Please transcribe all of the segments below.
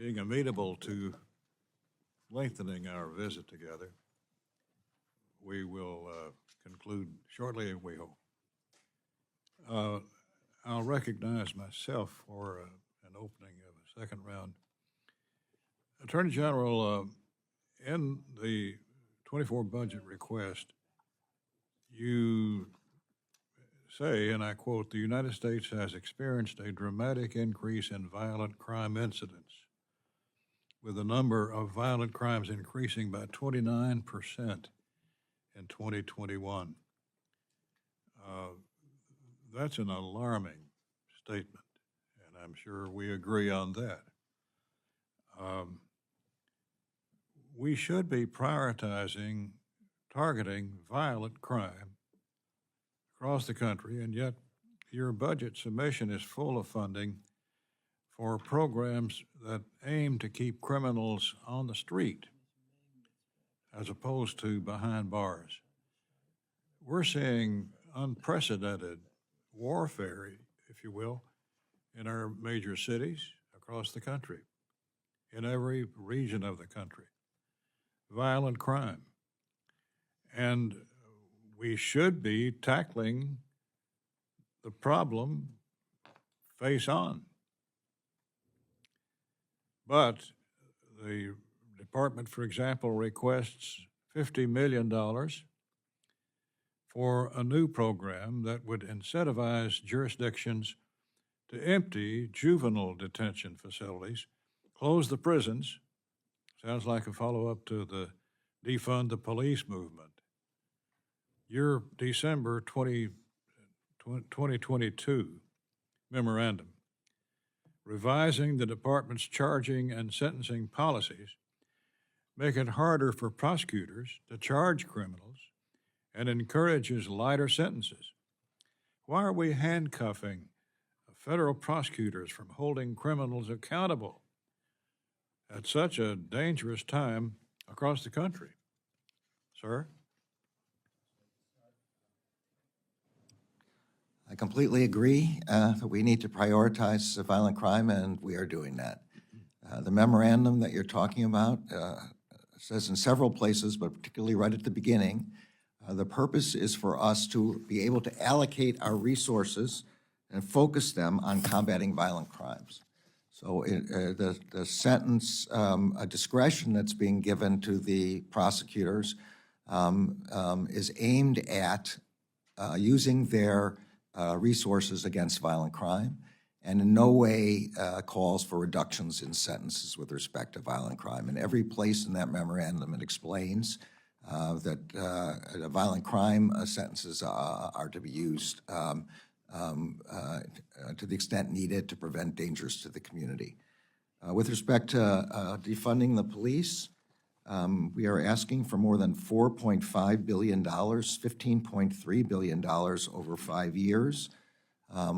being amenable to lengthening our visit together. We will conclude shortly, we hope. I'll recognize myself for an opening of a second round. Attorney General, in the 24 budget request, you say, and I quote, "The United States has experienced a dramatic increase in violent crime incidents, with the number of violent crimes increasing by 29% in 2021. That's an alarming statement, and I'm sure we agree on that. We should be prioritizing targeting violent crime across the country, and yet your budget submission is full of funding for programs that aim to keep criminals on the street as opposed to behind bars. We're seeing unprecedented warfare, if you will, in our major cities across the country, in every region of the country. Violent crime. And we should be tackling the problem face on. But the department, for example, requests $50 million for a new program that would incentivize jurisdictions to empty juvenile detention facilities, close the prisons. Sounds like a follow-up to the defund the police movement. Your December 2022 memorandum revising the department's charging and sentencing policies make it harder for prosecutors to charge criminals and encourages lighter sentences. Why are we handcuffing federal prosecutors from holding criminals accountable at such a dangerous time across the country? Sir? I completely agree that we need to prioritize violent crime, and we are doing that. The memorandum that you're talking about says in several places, but particularly right at the beginning, the purpose is for us to be able to allocate our resources and focus them on combating violent crimes. So the sentence discretion that's being given to the prosecutors is aimed at using their resources against violent crime, and in no way calls for reductions in sentences with respect to violent crime. In every place in that memorandum, it explains that violent crime sentences are to be used to the extent needed to prevent dangers to the community. With respect to defunding the police, we are asking for more than $4.5 billion, $15.3 billion over 5 years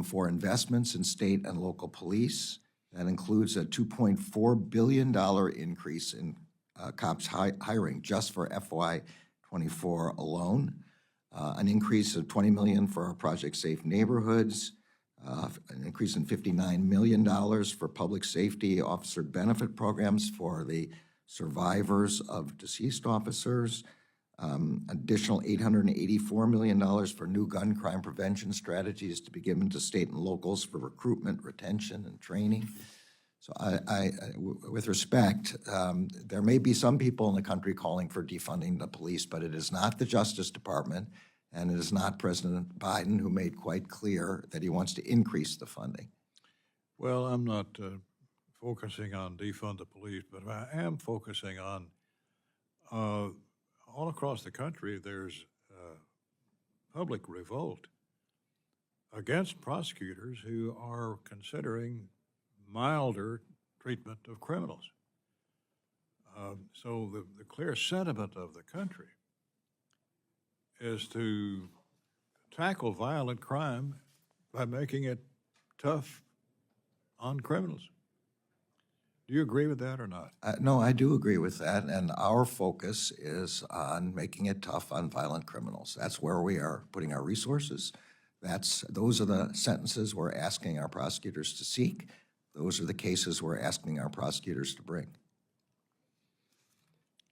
for investments in state and local police. That includes a $2.4 billion increase in cops hiring just for FY24 alone, an increase of $20 million for our Project Safe Neighborhoods, an increase in $59 million for public safety officer benefit programs for the survivors of deceased officers, additional $884 million for new gun crime prevention strategies to be given to state and locals for recruitment, retention, and training. So with respect, there may be some people in the country calling for defunding the police, but it is not the Justice Department, and it is not President Biden, who made quite clear that he wants to increase the funding. Well, I'm not focusing on defund the police, but I am focusing on all across the country, there's public revolt against prosecutors who are considering milder treatment of criminals. So the clear sentiment of the country is to tackle violent crime by making it tough on criminals. Do you agree with that or not? No, I do agree with that, and our focus is on making it tough on violent criminals. That's where we are putting our resources. Those are the sentences we're asking our prosecutors to seek. those are the cases we're asking our prosecutors to bring.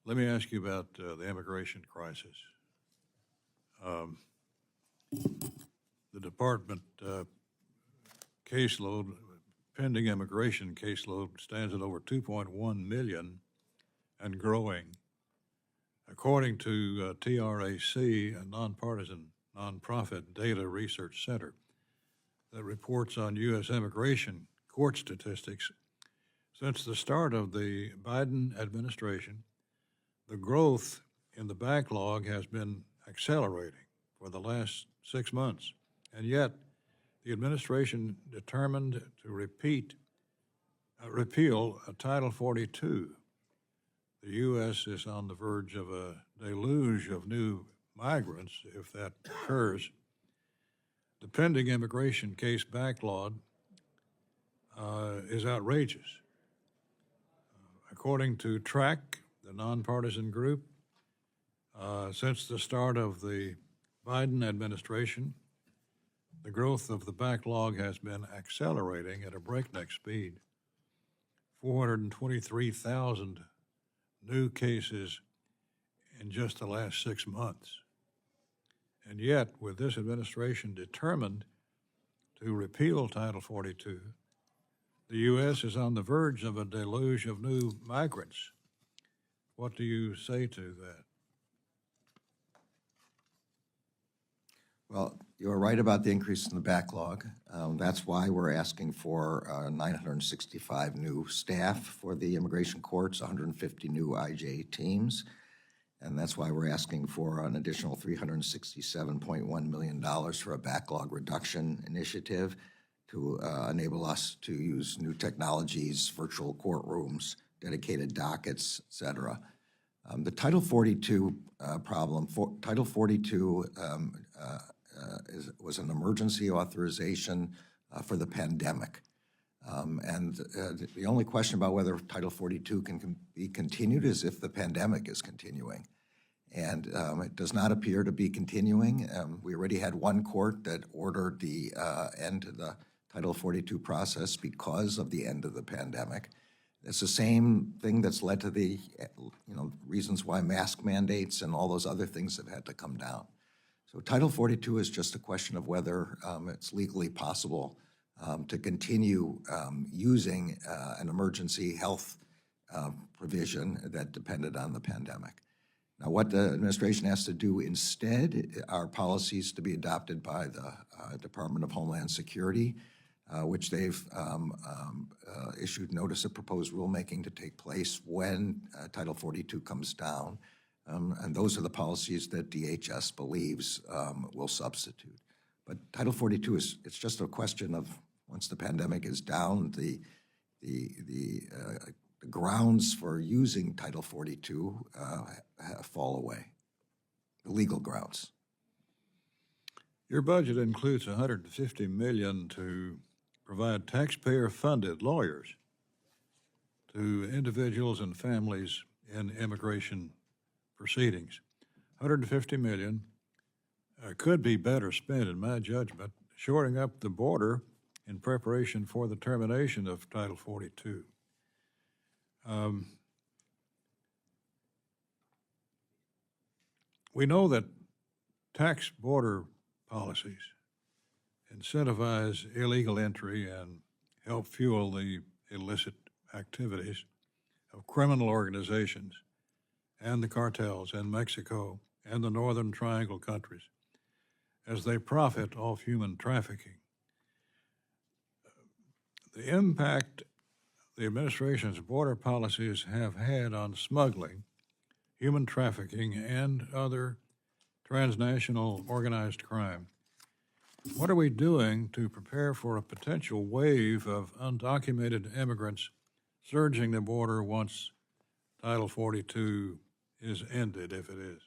Let me ask you about the immigration crisis. The department caseload, pending immigration caseload, stands at over 2.1 million and growing. According to TRAC, a nonpartisan nonprofit data research center that reports on U.S. immigration court statistics, since the start of the Biden administration, the growth in the backlog has been accelerating for the last 6 months. And yet, the administration determined to repeal Title 42. The U.S. is on the verge of a deluge of new migrants if that occurs. The pending immigration case backlog is outrageous. According to TRAC, the nonpartisan group, since the start of the Biden administration, the growth of the backlog has been accelerating at a breakneck speed. 423,000 new cases in just the last 6 months. And yet, with this administration determined to repeal Title 42, the U.S. is on the verge of a deluge of new migrants. What do you say to that? Well, you're right about the increase in the backlog. That's why we're asking for 965 new staff for the immigration courts, 150 new IJ teams, and that's why we're asking for an additional $367.1 million for a backlog reduction initiative to enable us to use new technologies, virtual courtrooms, dedicated dockets, et cetera. The Title 42 problem, Title 42 was an emergency authorization for the pandemic. The only question about whether Title 42 can be continued is if the pandemic is continuing. And it does not appear to be continuing. We already had one court that ordered the end to the Title 42 process because of the end of the pandemic. It's the same thing that's led to the reasons why mask mandates and all those other things have had to come down. So Title 42 is just a question of whether it's legally possible to continue using an emergency health provision that depended on the pandemic. Now, what the administration has to do instead are policies to be adopted by the Department of Homeland Security, which they've issued notice of proposed rulemaking to take place when Title 42 comes down. And those are the policies that DHS believes will substitute. But Title 42 it's just a question of once the pandemic is down, the grounds for using Title 42 fall away, the legal grounds. Your budget includes $150 million to provide taxpayer-funded lawyers to individuals and families in immigration proceedings. $150 million could be better spent, in my judgment, shoring up the border in preparation for the termination of Title 42. We know that tax border policies incentivize illegal entry and help fuel the illicit activities of criminal organizations and the cartels in Mexico and the Northern Triangle countries as they profit off human trafficking. The impact the administration's border policies have had on smuggling, human trafficking, and other transnational organized crime. What are we doing to prepare for a potential wave of undocumented immigrants surging the border once Title 42 is ended, if it is?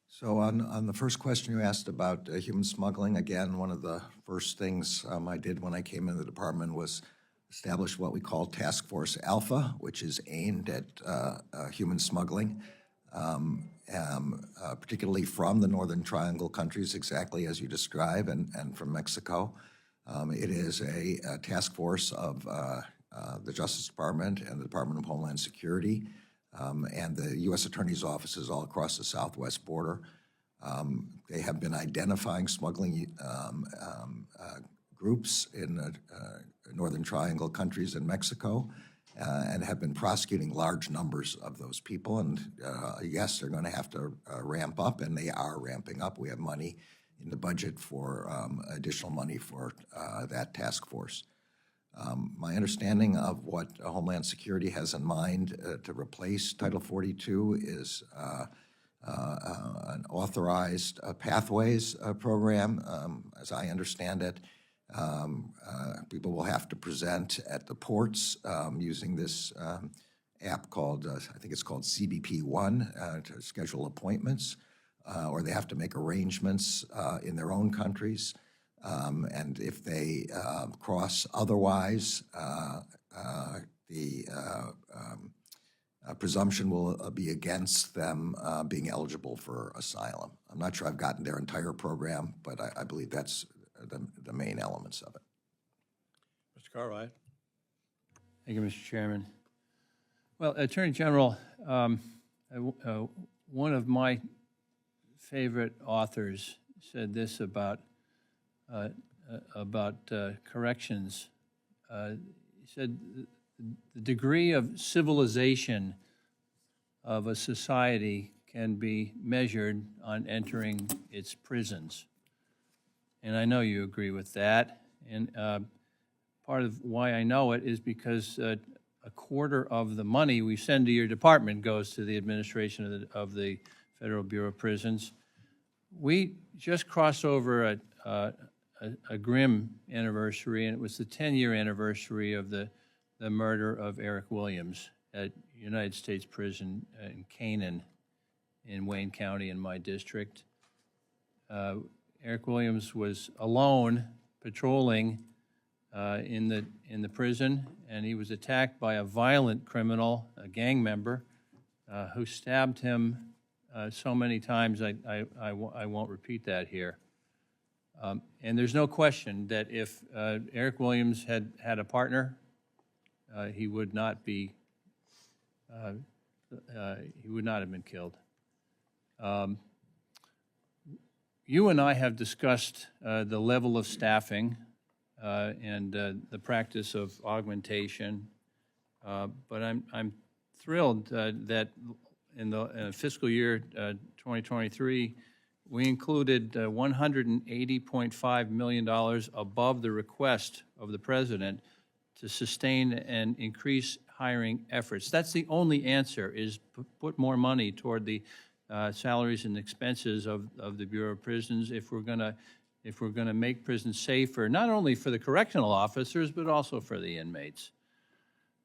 So on the first question you asked about human smuggling, again, one of the first things I did when I came into the department was establish what we call Task Force Alpha, which is aimed at human smuggling, particularly from the Northern Triangle countries, exactly as you describe, and from Mexico. It is a task force of the Justice Department and the Department of Homeland Security and the U.S. Attorney's offices all across the southwest border. They have been identifying smuggling groups in Northern Triangle countries in Mexico and have been prosecuting large numbers of those people. And yes, they're going to have to ramp up, and they are ramping up. We have money in the budget for additional money for that task force. My understanding of what Homeland Security has in mind to replace Title 42 is an authorized pathways program. As I understand it, people will have to present at the ports using this app called, I think it's called CBP-1 to schedule appointments, or they have to make arrangements in their own countries. And if they cross otherwise, the presumption will be against them being eligible for asylum. I'm not sure I've gotten their entire program, but I believe that's the main elements of it. Mr. Cartwright. Thank you, Mr. Chairman. Well, Attorney General, one of my favorite authors said this about corrections. He said, the degree of civilization of a society can be measured on entering its prisons. And I know you agree with that. And part of why I know it is because a quarter of the money we send to your department goes to the administration of the Federal Bureau of Prisons. We just crossed over a grim anniversary, and it was the 10-year anniversary of the murder of Eric Williams at United States Prison in Canaan in Wayne County in my district. Eric Williams was alone patrolling in the prison, and he was attacked by a violent criminal, a gang member, who stabbed him so many times I won't repeat that here. And there's no question that if Eric Williams had a partner, he would not have been killed. You and I have discussed the level of staffing and the practice of augmentation, but I'm thrilled that in the fiscal year 2023, we included $180.5 million above the request of the President to sustain and increase hiring efforts. That's the only answer, is put more money toward the salaries and expenses of the Bureau of Prisons if we're going to make prisons safer, not only for the correctional officers, but also for the inmates.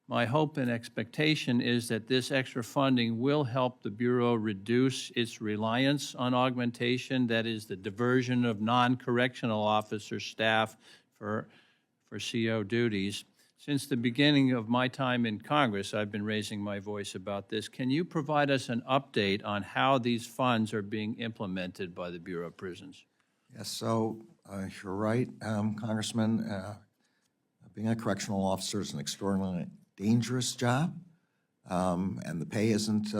My hope and expectation is that this extra funding will help the Bureau reduce its reliance on augmentation, that is the diversion of non-correctional officer staff for CO duties. Since the beginning of my time in Congress, I've been raising my voice about this. Can you provide us an update on how these funds are being implemented by the Bureau of Prisons? Yes, so you're right, Congressman. Being a correctional officer is an extraordinarily dangerous job, and the pay isn't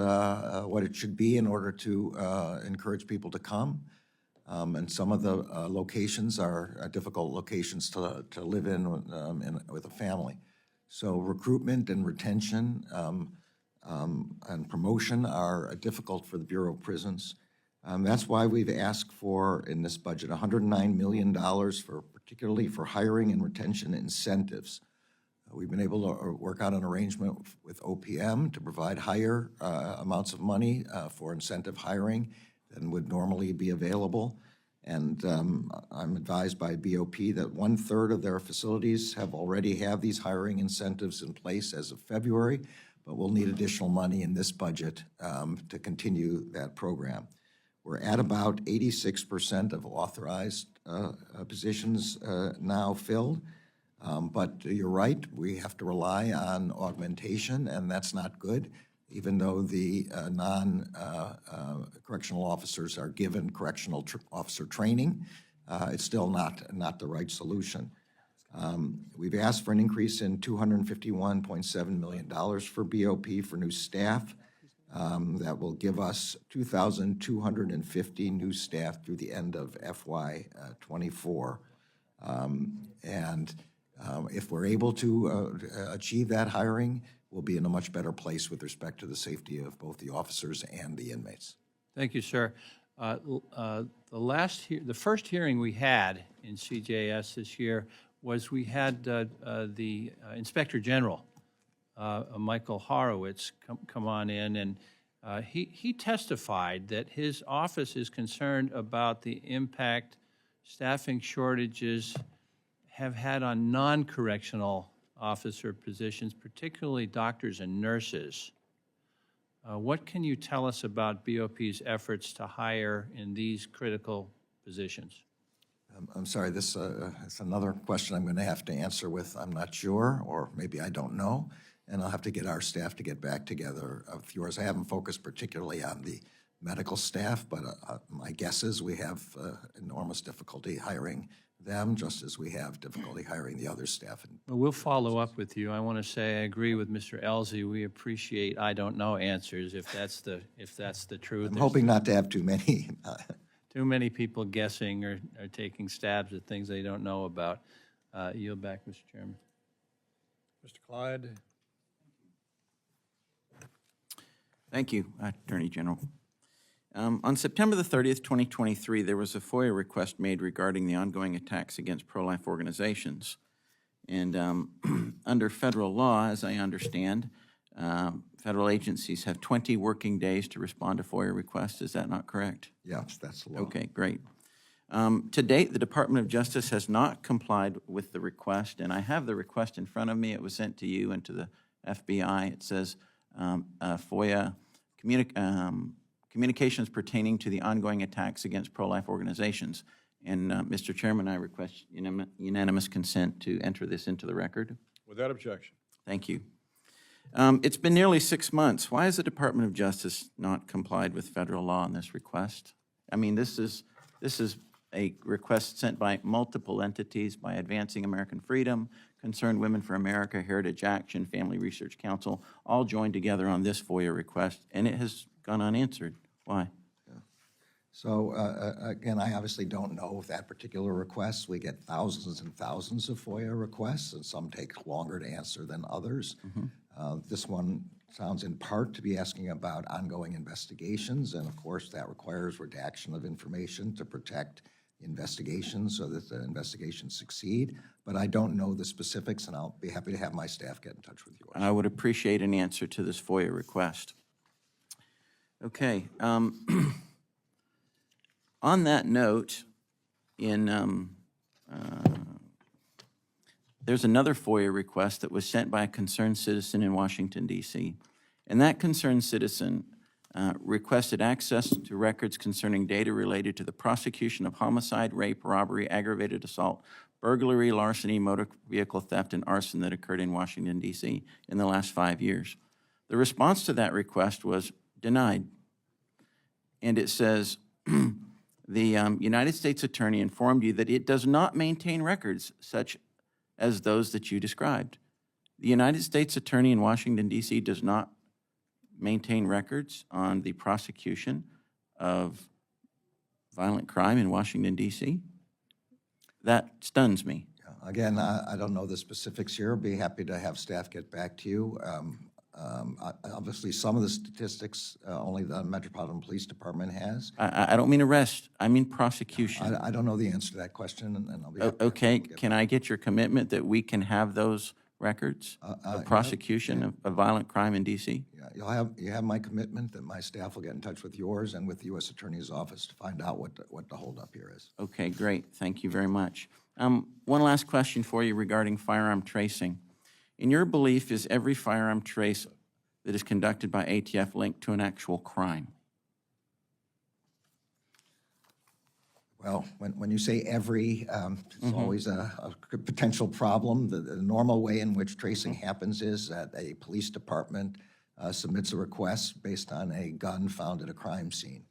what it should be in order to encourage people to come. And some of the locations are difficult locations to live in with a family. So recruitment and retention and promotion are difficult for the Bureau of Prisons. That's why we've asked for, in this budget, $109 million particularly for hiring and retention incentives. We've been able to work out an arrangement with OPM to provide higher amounts of money for incentive hiring than would normally be available. And I'm advised by BOP that 1/3 of their facilities already have these hiring incentives in place as of February, but we'll need additional money in this budget to continue that program. We're at about 86% of authorized positions now filled. But you're right, we have to rely on augmentation, and that's not good. Even though the non-correctional officers are given correctional officer training, it's still not the right solution. We've asked for an increase in $251.7 million for BOP for new staff. That will give us 2,250 new staff through the end of FY '24. If we're able to achieve that hiring, we'll be in a much better place with respect to the safety of both the officers and the inmates. Thank you, sir. The first hearing we had in CJS this year was we had the Inspector General, Michael Horowitz, come on in, and he testified that his office is concerned about the impact staffing shortages have had on non-correctional officer positions, particularly doctors and nurses. What can you tell us about BOP's efforts to hire in these critical positions? I'm sorry, this is another question I'm going to have to answer with I'm not sure, or maybe I don't know, and I'll have to get our staff to get back together with yours. I haven't focused particularly on the medical staff, but my guess is we have enormous difficulty hiring them, just as we have difficulty hiring the other staff. Well, we'll follow up with you. I want to say I agree with Mr. Elzey. We appreciate I don't know answers if that's the truth. I'm hoping not to have too many. Too many people guessing or taking stabs at things they don't know about. Yield back, Mr. Chairman. Mr. Clyde? Thank you, Attorney General. On September the 30th, 2023, there was a FOIA request made regarding the ongoing attacks against pro-life organizations. And under federal law, as I understand, federal agencies have 20 working days to respond to FOIA requests. Is that not correct? Yes, that's the law. Okay, great. To date, the Department of Justice has not complied with the request, and I have the request in front of me. It was sent to you and to the FBI. It says FOIA communications pertaining to the ongoing attacks against pro-life organizations. And Mr. Chairman, I request unanimous consent to enter this into the record. Without objection. Thank you. It's been nearly 6 months. Why has the Department of Justice not complied with federal law on this request? I mean, this is a request sent by multiple entities, by Advancing American Freedom, Concerned Women for America, Heritage Action, Family Research Council, all joined together on this FOIA request, and it has gone unanswered. Why? So, again, I obviously don't know that particular request. We get thousands and thousands of FOIA requests, and some take longer to answer than others. This one sounds in part to be asking about ongoing investigations, and of course that requires redaction of information to protect the investigation so that the investigations succeed. But I don't know the specifics, and I'll be happy to have my staff get in touch with you. I would appreciate an answer to this FOIA request. Okay. On that note, there's another FOIA request that was sent by a concerned citizen in Washington, D.C. And that concerned citizen requested access to records concerning data related to the prosecution of homicide, rape, robbery, aggravated assault, burglary, larceny, motor vehicle theft, and arson that occurred in Washington, D.C. in the last 5 years. The response to that request was denied. And it says, the United States Attorney informed you that it does not maintain records such as those that you described. The United States Attorney in Washington, D.C. does not maintain records on the prosecution of violent crime in Washington, D.C. That stuns me. Again, I don't know the specifics here. Be happy to have staff get back to you. Obviously, some of the statistics only the Metropolitan Police Department has. I don't mean arrest. I mean prosecution. I don't know the answer to that question, and I'll be happy Okay, to can I get your commitment that we can have those records of prosecution of violent crime in D.C.? Yeah, you have my commitment that my staff will get in touch with yours and with the U.S. Attorney's Office to find out what the holdup here is. Okay, great. Thank you very much. One last question for you regarding firearm tracing. In your belief, is every firearm trace that is conducted by ATF linked to an actual crime? Well, when you say every, it's always a potential problem. The normal way in which tracing happens is that a police department submits a request based on a gun found at a crime scene.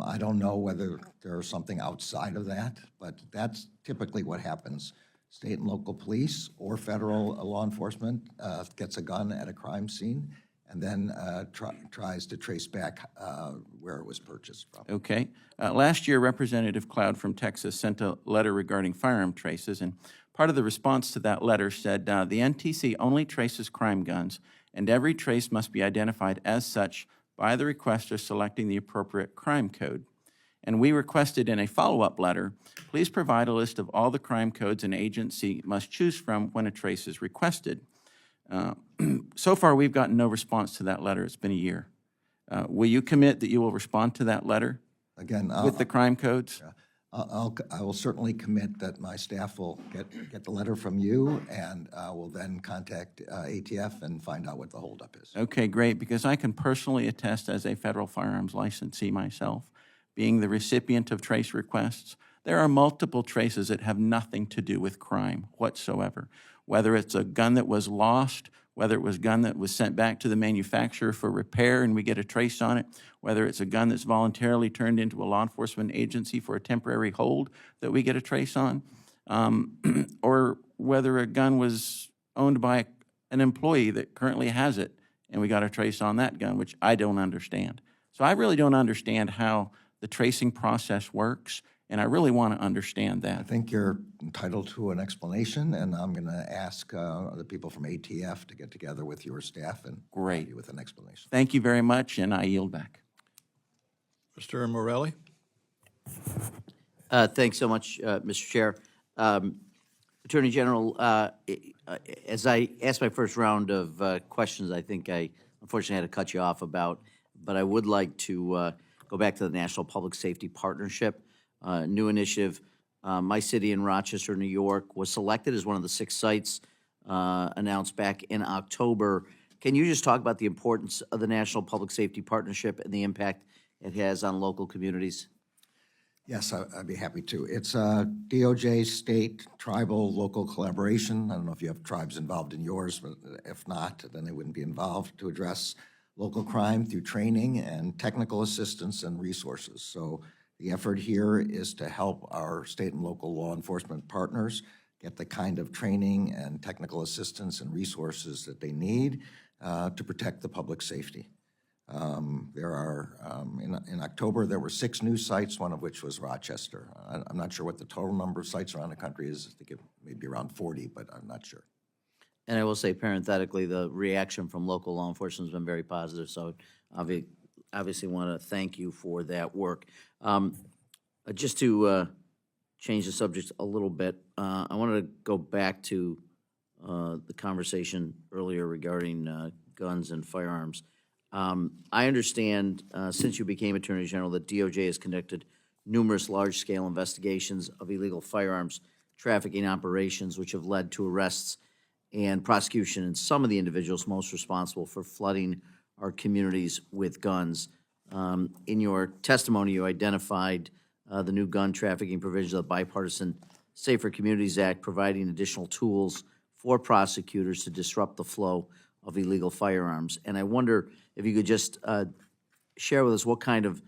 I don't know whether there's something outside of that, but that's typically what happens. state and local police or federal law enforcement gets a gun at a crime scene and then tries to trace back where it was purchased from. Okay. Last year, Representative Cloud from Texas sent a letter regarding firearm traces, and part of the response to that letter said, the NTC only traces crime guns, and every trace must be identified as such by the requester selecting the appropriate crime code. And we requested in a follow-up letter, please provide a list of all the crime codes an agency must choose from when a trace is requested. So far, we've gotten no response to that letter. It's been a year. Will you commit that you will respond to that letter Again, with the crime codes? I will certainly commit that my staff will get the letter from you, and will then contact ATF and find out what the holdup is. Okay, great, because I can personally attest as a federal firearms licensee myself, being the recipient of trace requests, there are multiple traces that have nothing to do with crime whatsoever. Whether it's a gun that was lost, whether it was a gun that was sent back to the manufacturer for repair and we get a trace on it, whether it's a gun that's voluntarily turned into a law enforcement agency for a temporary hold that we get a trace on, or whether a gun was owned by an employee that currently has it and we got a trace on that gun, which I don't understand. So I really don't understand how the tracing process works, and I really want to understand I that. think you're entitled to an explanation, and I'm going to ask the people from ATF to get together with your staff and Great. provide you with an explanation. Thank you very much, and I yield back. Mr. Morelli? Thanks so much, Mr. Chair. Attorney General, as I asked my first round of questions, I think I unfortunately had to cut you off about, but I would like to go back to the National Public Safety Partnership, new initiative. My city in Rochester, New York, was selected as one of the 6 sites announced back in October. Can you just talk about the importance of the National Public Safety Partnership and the impact it has on local communities? Yes, I'd be happy to. It's a DOJ, state, tribal, local collaboration. I don't know if you have tribes involved in yours, but if not, then they wouldn't be involved, to address local crime through training and technical assistance and resources. So the effort here is to help our state and local law enforcement partners get the kind of training and technical assistance and resources that they need to protect the public safety. There are, in October, there were 6 new sites, one of which was Rochester. I'm not sure what the total number of sites around the country is. I think it may be around 40, but I'm not sure. And I will say parenthetically, the reaction from local law enforcement has been very positive, so obviously want to thank you for that work. Just to change the subject a little bit, I wanted to go back to the conversation earlier regarding guns and firearms. I understand since you became Attorney General that DOJ has conducted numerous large-scale investigations of illegal firearms trafficking operations, which have led to arrests and prosecution in some of the individuals most responsible for flooding our communities with guns. In your testimony, you identified the new gun trafficking provisions of the Bipartisan Safer Communities Act, providing additional tools for prosecutors to disrupt the flow of illegal firearms. And I wonder if you could just share with us what kind of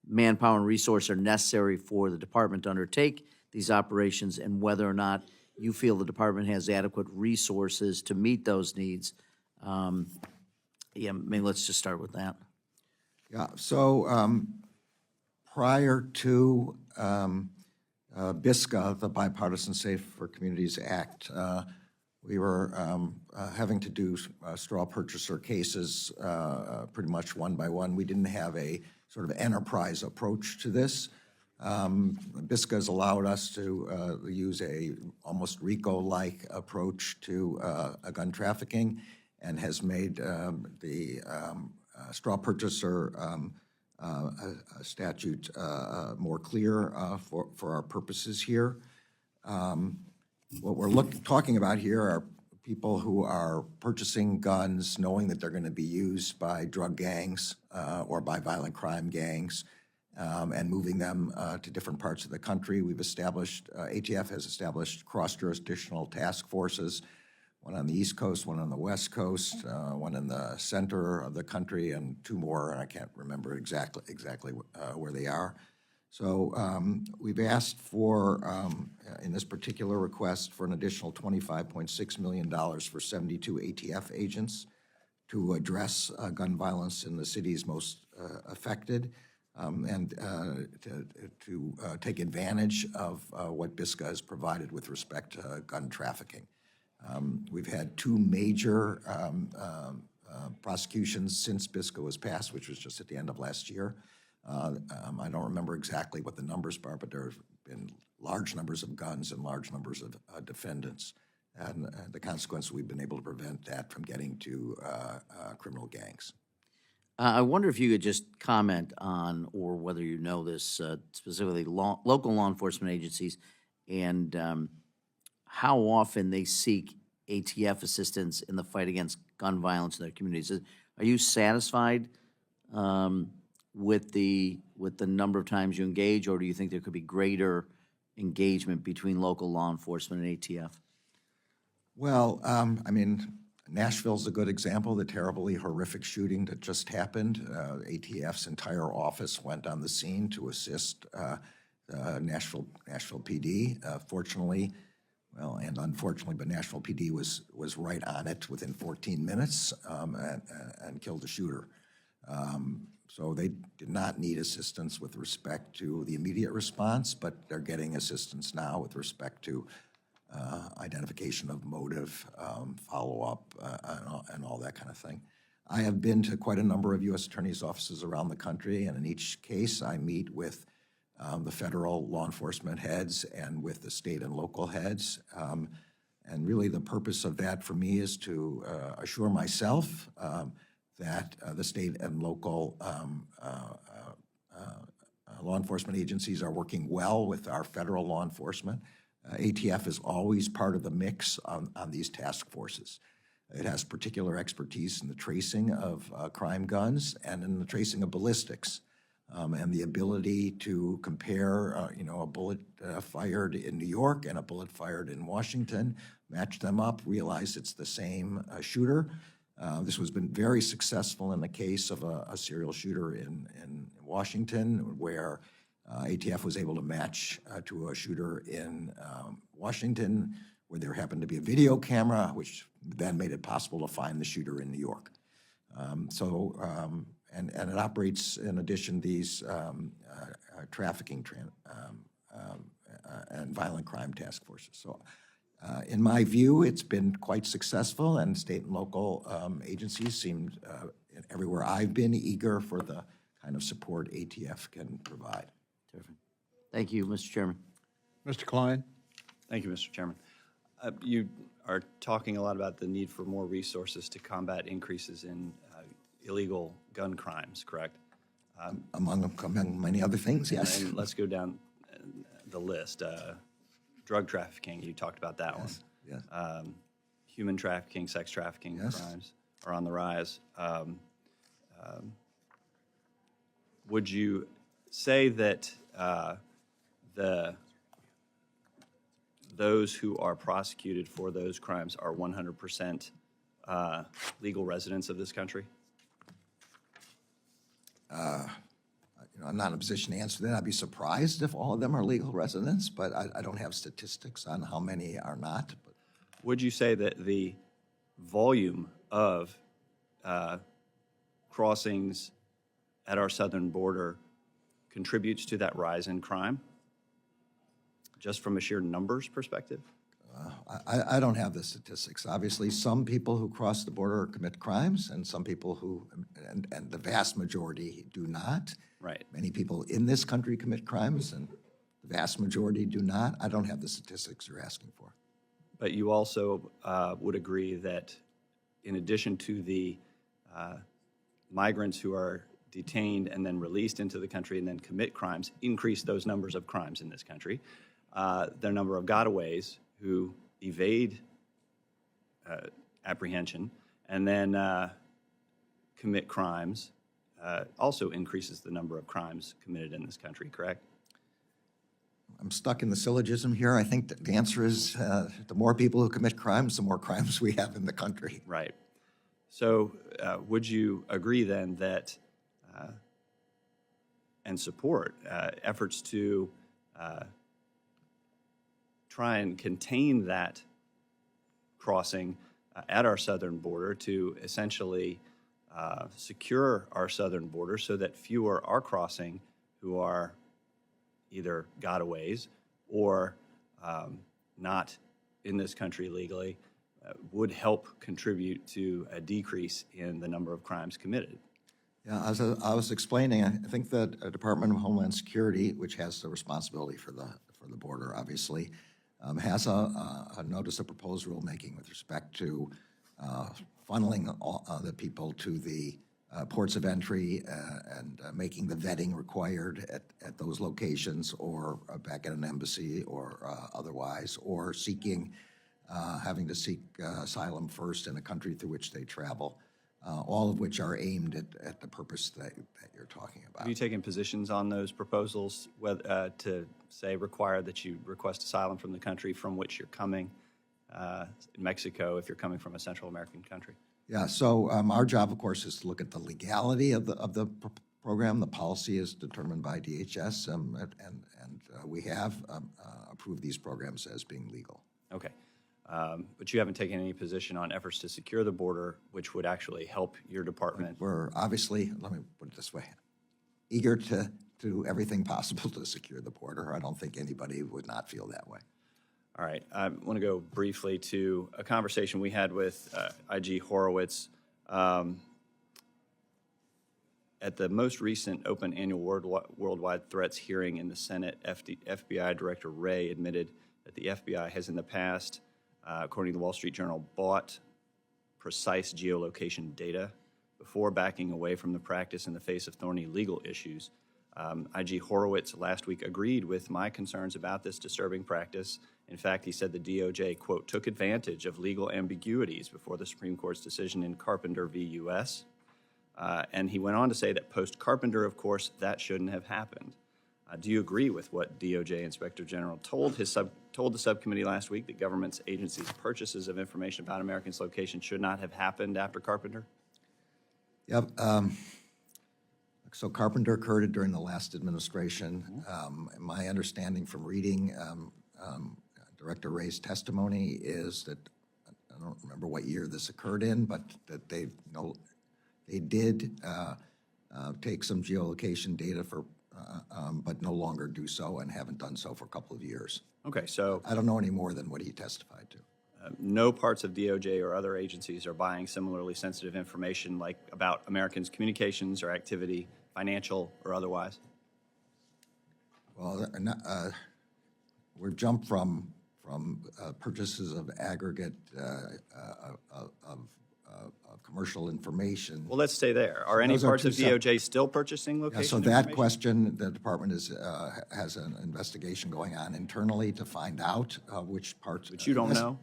manpower and resource are necessary for the department to undertake these operations, and whether or not you feel the department has adequate resources to meet those needs. Yeah, maybe let's just start with that. Yeah, so prior to BISCA, the Bipartisan Safer Communities Act, we were having to do straw purchaser cases pretty much one by one. We didn't have a sort of enterprise approach to this. BISCA has allowed us to use a almost RICO-like approach to gun trafficking, and has made the straw purchaser statute more clear for our purposes here. What we're talking about here are people who are purchasing guns knowing that they're going to be used by drug gangs or by violent crime gangs, and moving them to different parts of the country. We've established, ATF has established cross-jurisdictional task forces, one on the East Coast, one on the West Coast, one in the center of the country, and 2 more, and I can't remember exactly where they are. So we've asked for, in this particular request, for an additional $25.6 million for 72 ATF agents to address gun violence in the cities most affected, and to take advantage of what BISCA has provided with respect to gun trafficking. We've had two major prosecutions since BISCA was passed, which was just at the end of last year. I don't remember exactly what the numbers are, but there have been large numbers of guns and large numbers of defendants. And the consequence, we've been able to prevent that from getting to criminal gangs. I wonder if you could just comment on, or whether you know this, specifically local law enforcement agencies, and how often they seek ATF assistance in the fight against gun violence in their communities. Are you satisfied with the number of times you engage, or do you think there could be greater engagement between local law enforcement and ATF? Well, I mean, Nashville's a good example, the terribly horrific shooting that just happened. ATF's entire office went on the scene to assist Nashville PD. Fortunately, well, and unfortunately, but Nashville PD was right on it within 14 minutes and killed the shooter. So they did not need assistance with respect to the immediate response, but they're getting assistance now with respect to identification of motive, follow-up, and all that kind of thing. I have been to quite a number of U.S. attorneys' offices around the country, and in each case, I meet with the federal law enforcement heads and with the state and local heads. And really the purpose of that for me is to assure myself that the state and local law enforcement agencies are working well with our federal law enforcement. ATF is always part of the mix on these task forces. It has particular expertise in the tracing of crime guns and in the tracing of ballistics, and the ability to compare, a bullet fired in New York and a bullet fired in Washington, match them up, realize it's the same shooter. This has been very successful in the case of a serial shooter in Washington, where ATF was able to match to a shooter in Washington, where there happened to be a video camera, which then made it possible to find the shooter in New York. And it operates, in addition, these trafficking and violent crime task forces. So in my view, it's been quite successful, and state and local agencies seemed, everywhere I've been, eager for the kind of support ATF can provide. Terrific. Thank you, Mr. Chairman. Mr. Klein? Thank you, Mr. Chairman. You are talking a lot about the need for more resources to combat increases in illegal gun crimes, correct? Among many other things, yes. And let's go down the list. Drug trafficking, you talked about that one. Yes. Human trafficking, sex trafficking Yes. crimes are on the rise. Would you say that those who are prosecuted for those crimes are 100% legal residents of this country? I'm not in a position to answer that. I'd be surprised if all of them are legal residents, but I don't have statistics on how many are not. But Would you say that the volume of crossings at our southern border contributes to that rise in crime, just from a sheer numbers perspective? I don't have the statistics. Obviously, some people who cross the border commit crimes, and some people who, and the vast majority do not. Right. Many people in this country commit crimes, and the vast majority do not. I don't have the statistics you're asking for. But you also would agree that in addition to the migrants who are detained and then released into the country and then commit crimes, increase those numbers of crimes in this country, the number of gotaways who evade apprehension and then commit crimes also increases the number of crimes committed in this country, correct? I'm stuck in the syllogism here. I think that the answer is the more people who commit crimes, the more crimes we have in the country. Right. So would you agree then that and support efforts to try and contain that crossing at our southern border, to essentially secure our southern border so that fewer are crossing who are either gotaways or not in this country legally, would help contribute to a decrease in the number of crimes committed. Yeah, as I was explaining, I think that the Department of Homeland Security, which has the responsibility for the border, obviously, has a notice of proposed rulemaking with respect to funneling the people to the ports of entry and making the vetting required at those locations, or back at an embassy, or otherwise, or having to seek asylum first in a country through which they travel, all of which are aimed at the purpose that you're talking about. Have you taken positions on those proposals to, say, require that you request asylum from the country from which you're coming, in Mexico, if you're coming from a Central American country? Yeah, so our job, of course, is to look at the legality of the program. The policy is determined by DHS, and we have approved these programs as being legal. Okay. But you haven't taken any position on efforts to secure the border, which would actually help your department? We're obviously, let me put it this way, eager to do everything possible to secure the border. I don't think anybody would not feel that way. All right. I want to go briefly to a conversation we had with IG Horowitz at the most recent open annual worldwide threats hearing in the Senate. FBI Director Wray admitted that the FBI has in the past, according to the Wall Street Journal, bought precise geolocation data before backing away from the practice in the face of thorny legal issues. IG Horowitz last week agreed with my concerns about this disturbing practice. In fact, he said the DOJ, quote, took advantage of legal ambiguities before the Supreme Court's decision in Carpenter v. U.S. And he went on to say that post-Carpenter, of course, that shouldn't have happened. Do you agree with what DOJ Inspector General told the subcommittee last week, that government agencies' purchases of information about Americans' location should not have happened after Carpenter? Yep. So Carpenter occurred during the last administration. My understanding from reading Director Wray's testimony is that, I don't remember what year this occurred in, but that they did take some geolocation data but no longer do so, and haven't done so for a couple of years. Okay, so I don't know any more than what he testified to. no parts of DOJ or other agencies are buying similarly sensitive information, like about Americans' communications or activity, financial or otherwise? Well, we've jumped from purchases of aggregate of commercial information. Well, let's stay there. Are any Those are parts of two DOJ still purchasing location So information? that question, the department has an investigation going on internally to find out which parts. But you don't know?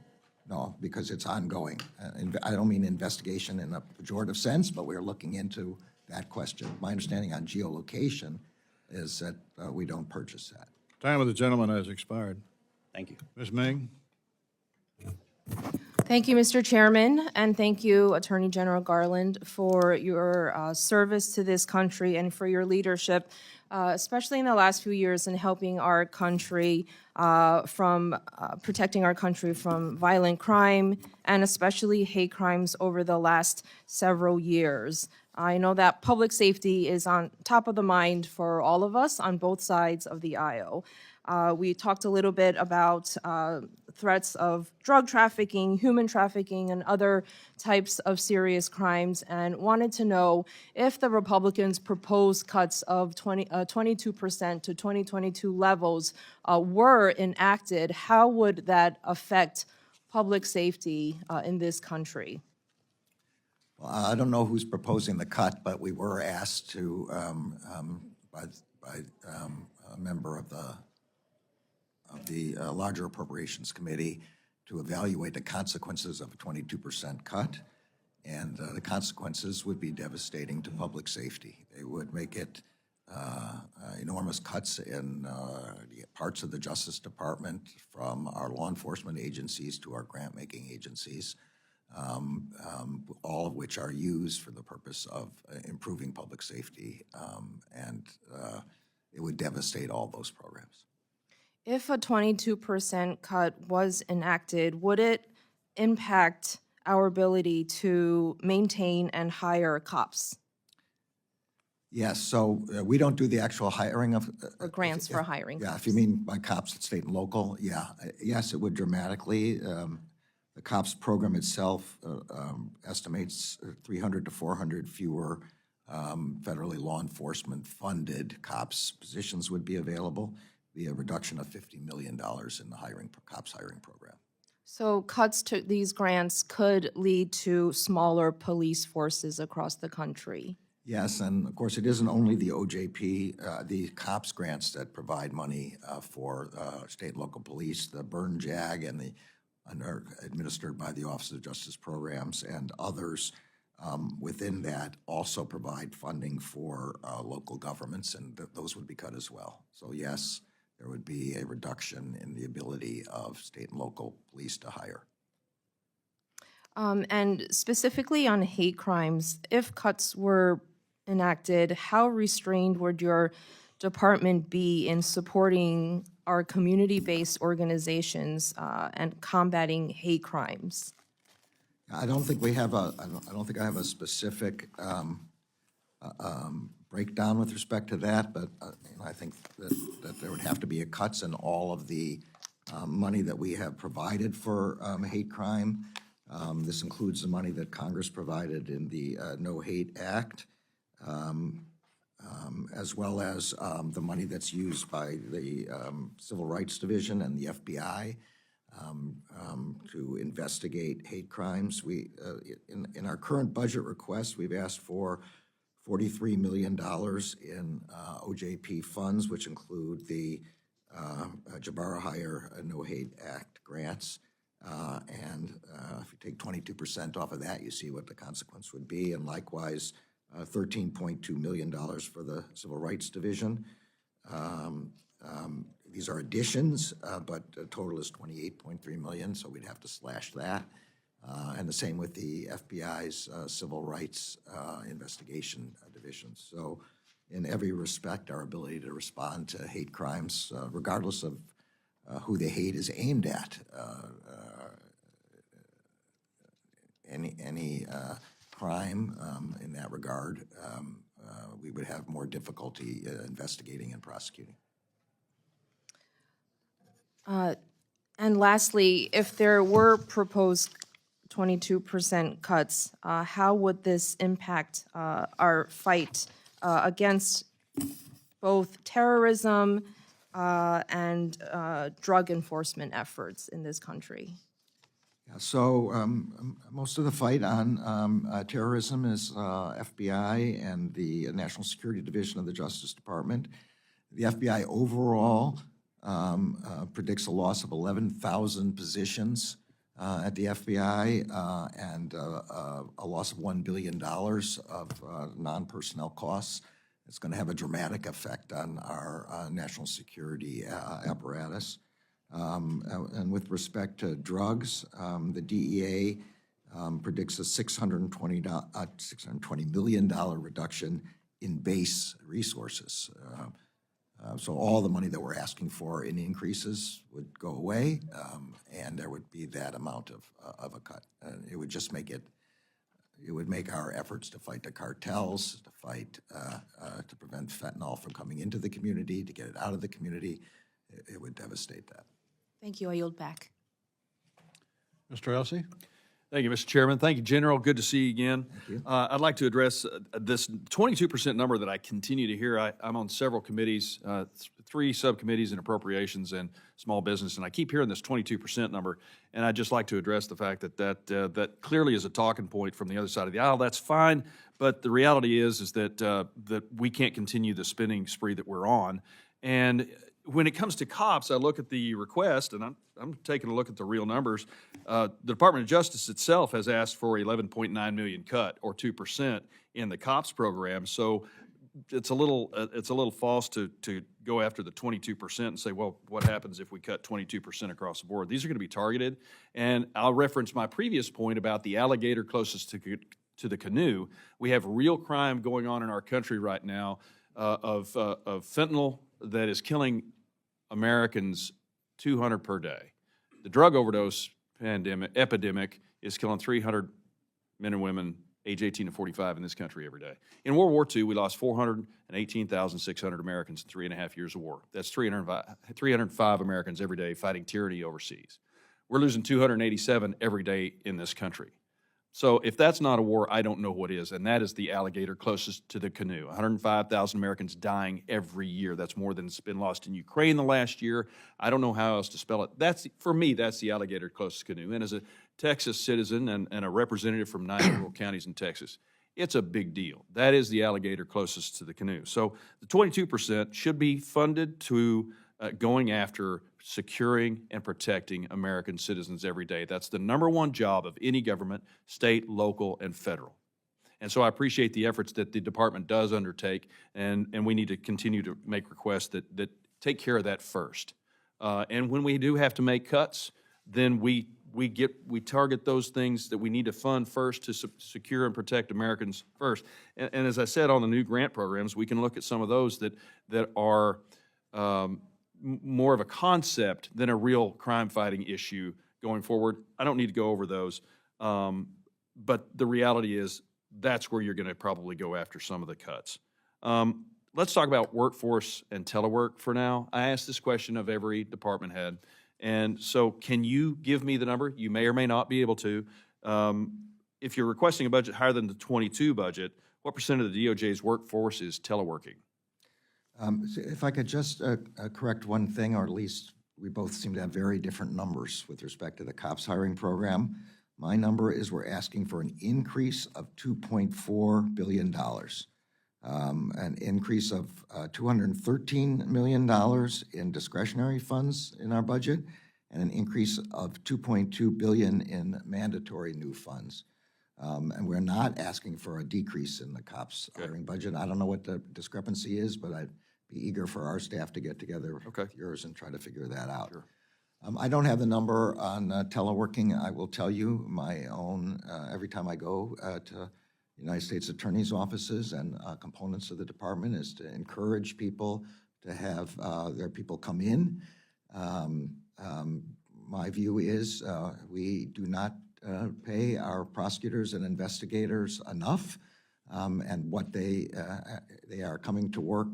No, because it's ongoing. I don't mean investigation in a pejorative sense, but we're looking into that question. My understanding on geolocation is that we don't purchase that. Time of the gentleman has expired. Thank you. Ms. Ming? Thank you, Mr. Chairman, and thank you, Attorney General Garland, for your service to this country and for your leadership, especially in the last few years in helping our country from protecting our country from violent crime and especially hate crimes over the last several years. I know that public safety is on top of the mind for all of us on both sides of the aisle. We talked a little bit about threats of drug trafficking, human trafficking, and other types of serious crimes, and wanted to know if the Republicans' proposed cuts of 22% to 2022 levels were enacted, how would that affect public safety in this country? Well, I don't know who's proposing the cut, but we were asked to, by a member of the larger Appropriations Committee, to evaluate the consequences of a 22% cut, and the consequences would be devastating to public safety. They would make it enormous cuts in parts of the Justice Department, from our law enforcement agencies to our grant-making agencies, all of which are used for the purpose purpose of improving public safety, and it would devastate all those programs. If a 22% cut was enacted, would it impact our ability to maintain and hire cops Yes, so we don't do the actual hiring of. or grants for hiring? Yeah, if you mean by cops at state and local, yeah. Yes, it would dramatically. The COPS program itself estimates 300 to 400 fewer federally law enforcement funded COPS positions would be available, be a reduction of $50 million in the COPS hiring program. So cuts to these grants could lead to smaller police forces across the country. Yes, and of course, it isn't only the OJP, the COPS grants that provide money for state and local police, the Burn JAG and are administered by the Office of Justice Programs, and others within that also provide funding for local governments, and those would be cut as well. So yes, there would be a reduction in the ability of state and local police to hire. And specifically on hate crimes, if cuts were enacted, how restrained would your department be in supporting our community-based organizations and combating hate crimes? I don't think we have a. I don't think I have a specific breakdown with respect to that, but I think that there would have to be a cuts in all of the money that we have provided for hate crime. This includes the money that Congress provided in the No Hate Act, as well as the money that's used by the Civil Rights Division and the FBI to investigate hate crimes. We, in our current budget request, we've asked for $43 million in OJP funds, which include the Jabara Hire No Hate Act grants. And if you take 22% off of that, you see what the consequence would be. And likewise, $13.2 million for the Civil Rights Division. These are additions, but the total is $28.3 million, so we'd have to slash that. And the same with the FBI's Civil Rights Investigation Divisions. So in every respect, our ability to respond to hate crimes, regardless of who the hate is aimed at, any crime in that regard, we would have more difficulty investigating and prosecuting. And lastly, if there were proposed 22% cuts, how would this impact our fight against both terrorism and drug enforcement efforts in this country? Yeah, so most of the fight on terrorism is FBI and the National Security Division of the Justice Department. The FBI overall predicts a loss of 11,000 positions at the FBI and a loss of $1 billion of non-personnel costs. It's going to have a dramatic effect on our national security apparatus. And with respect to drugs, the DEA predicts a $620 million reduction in base resources. So all the money that we're asking for in increases would go away, and there would be that amount of a cut. It would just make it would make our efforts to fight the cartels, to fight, to prevent fentanyl from coming into the community, to get it out of the community, it would devastate that. Thank you. I yield back. Mr. Elsey? Thank you, Mr. Chairman. Thank you, General. Good to see you again. Thank you. I'd like to address this 22% number that I continue to hear. I'm on several committees, 3 subcommittees in appropriations and small business, and I keep hearing this 22% number. And I'd just like to address the fact that clearly is a talking point from the other side of the aisle. That's fine, but the reality is that that we can't continue the spending spree that we're on. And when it comes to cops, I look at the request, and I'm taking a look at the real numbers. The Department of Justice itself has asked for 11.9 million cut, or 2%, in the cops program. So it's a little false to go after the 22% and say, well, what happens if we cut 22% across the board? These are going to be targeted, and I'll reference my previous point about the alligator closest to to the canoe. We have real crime going on in our country right now of fentanyl that is killing Americans 200 per day. The drug overdose epidemic is killing 300 men and women age 18 to 45 in this country every day. In World War II, we lost 418,600 Americans in 3.5 years of war. That's 305 Americans every day fighting tyranny overseas. We're losing 287 every day in this country. So if that's not a war, I don't know what is, and that is the alligator closest to the canoe. 105,000 Americans dying every year. That's more than's been lost in Ukraine the last year. I don't know how else to spell it. For me, that's the alligator closest to canoe. And as a Texas citizen and a representative from 9 rural counties in Texas, it's a big deal. That is the alligator closest to the canoe. So the 22% should be funded to going after securing and protecting American citizens every day. That's the #1 job of any government, state, local, and federal. And so I appreciate the efforts that the department does undertake, and we need to continue to make requests that take care of that first. And when we do have to make cuts, then we target those things that we need to fund first to secure and protect Americans first. And as I said, on the new grant programs, we can look at some of those that are more of a concept than a real crime-fighting issue going forward. I don't need to go over those, but the reality is that's where you're going to probably go after some of the cuts. Let's talk about workforce and telework for now. I asked this question of every department head, and so can you give me the number? You may or may not be able to. If you're requesting a budget higher than the 22 budget, what % of the DOJ's workforce is teleworking? So if I could just correct one thing, or at least we both seem to have very different numbers with respect to the COPS hiring program. My number is we're asking for an increase of $2.4 billion, an increase of $213 million in discretionary funds in our budget, and an increase of $2.2 billion in mandatory new funds. And we're not asking for a decrease in the COPS hiring budget. I don't know what the discrepancy is, but I'd be eager for our staff to get together with yours and try to figure that out. Sure. I don't have the number on teleworking. I will tell you my own, every time I go to United States Attorney's offices and components of the department, is to encourage people to have their people come in. My view is we do not pay our prosecutors and investigators enough, and what they are coming to work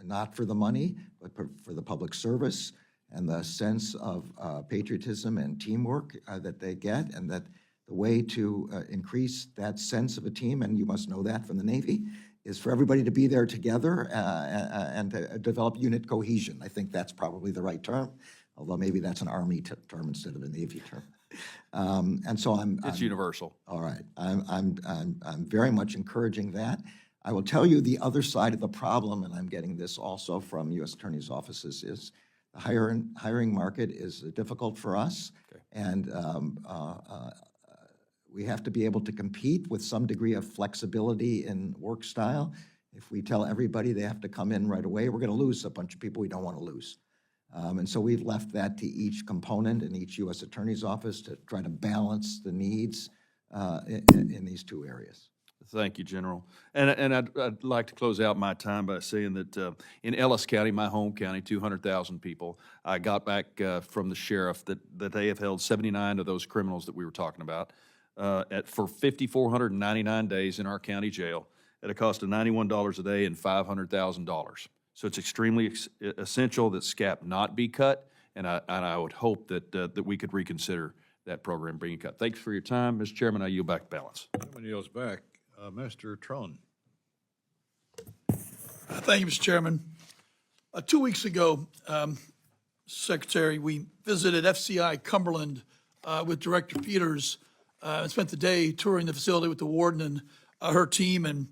not for the money, but for the public service and the sense of patriotism and teamwork that they get, and that the way to increase that sense of a team, and you must know that from the Navy, is for everybody to be there together and to develop unit cohesion. I think that's probably the right term, although maybe that's an Army term instead of a Navy term. And so It's universal. All right, I'm very much encouraging that. I will tell you the other side of the problem, and I'm getting this also from U.S. Attorney's offices, is the hiring market is difficult for us, and we have to be able to compete with some degree of flexibility in work style. If we tell everybody they have to come in right away, we're going to lose a bunch of people we don't want to lose. And so we've left that to each component in each U.S. Attorney's office to try to balance the needs in these two areas. Thank you, General. And I'd like to close out my time by saying that in Ellis County, my home county, 200,000 people, I got back from the sheriff that they have held 79 of those criminals that we were talking about for 5,499 days in our county jail at a cost of $91 a day and $500,000. So it's extremely essential that SCAP not be cut, and I would hope that we could reconsider that program being cut. Thanks for your time, Mr. Chairman. I yield back to balance. Chairman yields back. Mr. Tron. Thank you, Mr. Chairman. 2 weeks ago, Secretary, we visited FCI Cumberland with Director Peters and spent the day touring the facility with the warden and her team, and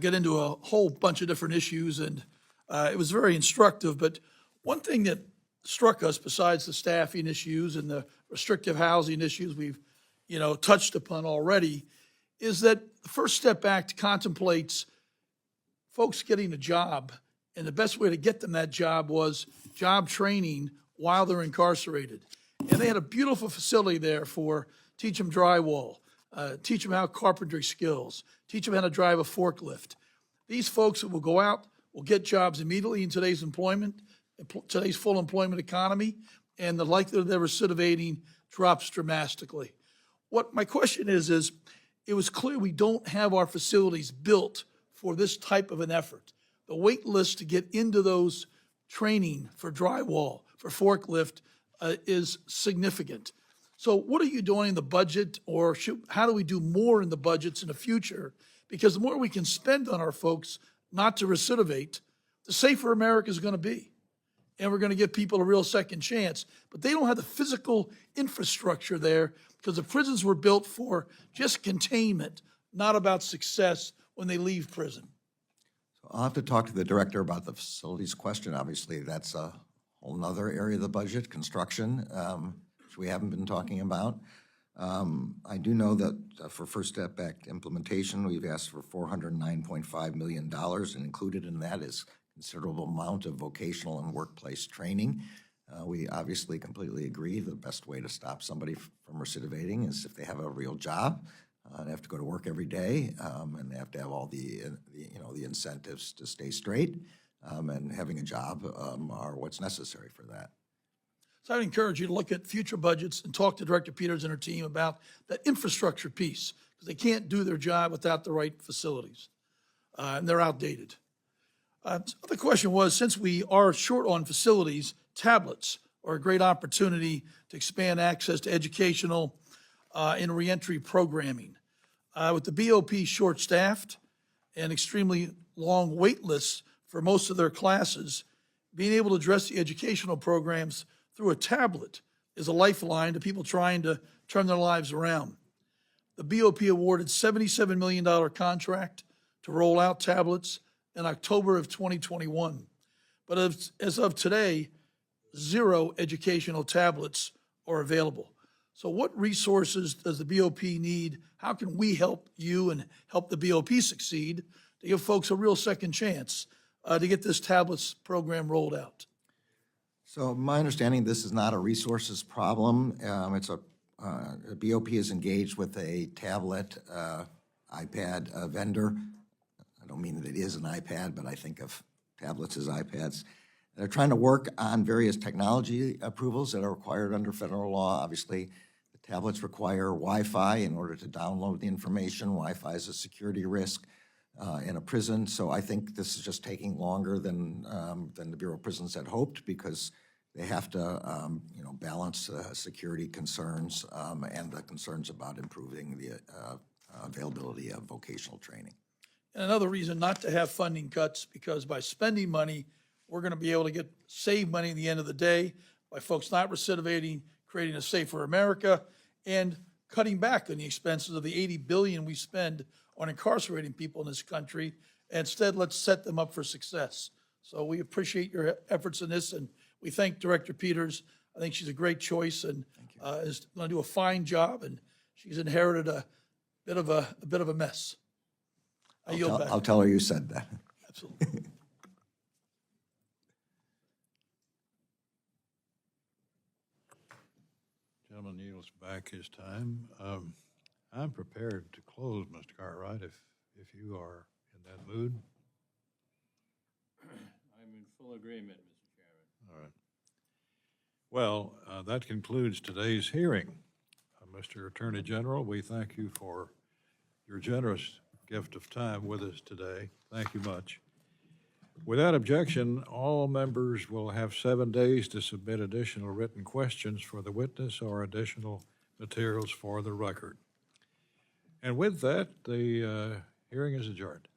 get into a whole bunch of different issues, and it was very instructive. But one thing that struck us, besides the staffing issues and the restrictive housing issues we've touched upon already, is that the First Step Act contemplates folks getting a job, and the best way to get them that job was job training while they're incarcerated. And they had a beautiful facility there for teach them drywall, teach them how carpentry skills, teach them how to drive a forklift. These folks that will go out will get jobs immediately in today's today's full employment economy, and the likelihood of their recidivating drops dramatically. What my question is it was clear we don't have our facilities built for this type of an effort. The wait list to get into those training for drywall, for forklift, is significant. So what are you doing in the budget, or how do we do more in the budgets in the future? Because the more we can spend on our folks not to recidivate, the safer America is going to be. And we're going to give people a real second chance. But they don't have the physical infrastructure there because the prisons were built for just containment, not about success when they leave prison. I'll have to talk to the director about the facilities question. Obviously, that's a whole nother area of the budget, construction, which we haven't been talking about. I do know that for First Step Act implementation, we've asked for $409.5 million, and included in that is considerable amount of vocational and workplace training. We obviously completely agree the best way to stop somebody from recidivating is if they have a real job. They have to go to work every day, and they have to have all the incentives to stay straight, and having a job are what's necessary for that. So I'd encourage you to look at future budgets and talk to Director Peters and her team about that infrastructure piece, because they can't do their job without the right facilities, and they're outdated. The question was, since we are short on facilities, tablets are a great opportunity to expand access to educational and reentry programming. With the BOP short-staffed and extremely long wait lists for most of their classes, being able to address the educational programs through a tablet is a lifeline to people trying to turn their lives around. The BOP awarded $77 million contract to roll out tablets in October of 2021. But as of today, 0 educational tablets are available. So what resources does the BOP need? How can we help you and help the BOP succeed to give folks a real second chance to get this tablets program rolled out? So my understanding, this is not a resources problem. The BOP is engaged with a tablet, iPad vendor. I don't mean that it is an iPad, but I think of tablets as iPads. They're trying to work on various technology approvals that are required under federal law. Obviously, the tablets require Wi-Fi in order to download the information. Wi-Fi is a security risk in a prison, so I think this is just taking longer than the Bureau of Prisons had hoped, because they have to balance security concerns and the concerns about improving the availability of vocational training. And another reason not to have funding cuts, because by spending money, we're going to be able to save money at the end of the day by folks not recidivating, creating a safer America, and cutting back on the expenses of the $80 billion we spend on incarcerating people in this country. Instead, let's set them up for success. So we appreciate your efforts in this, and we thank Director Peters. I think she's a great choice and is going to do a fine job, and she's inherited a bit of a mess. I yield back. I'll tell her you said that. Absolutely. Gentleman yields back his time. I'm prepared to close, Mr. Cartwright, if you are in that mood. I'm in full agreement, Mr. Chairman. All right. Well, that concludes today's hearing. Mr. Attorney General, we thank you for your generous gift of time with us today. Thank you much. Without objection, all members will have 7 days to submit additional written questions for the witness or additional materials for the record. And with that, the hearing is adjourned.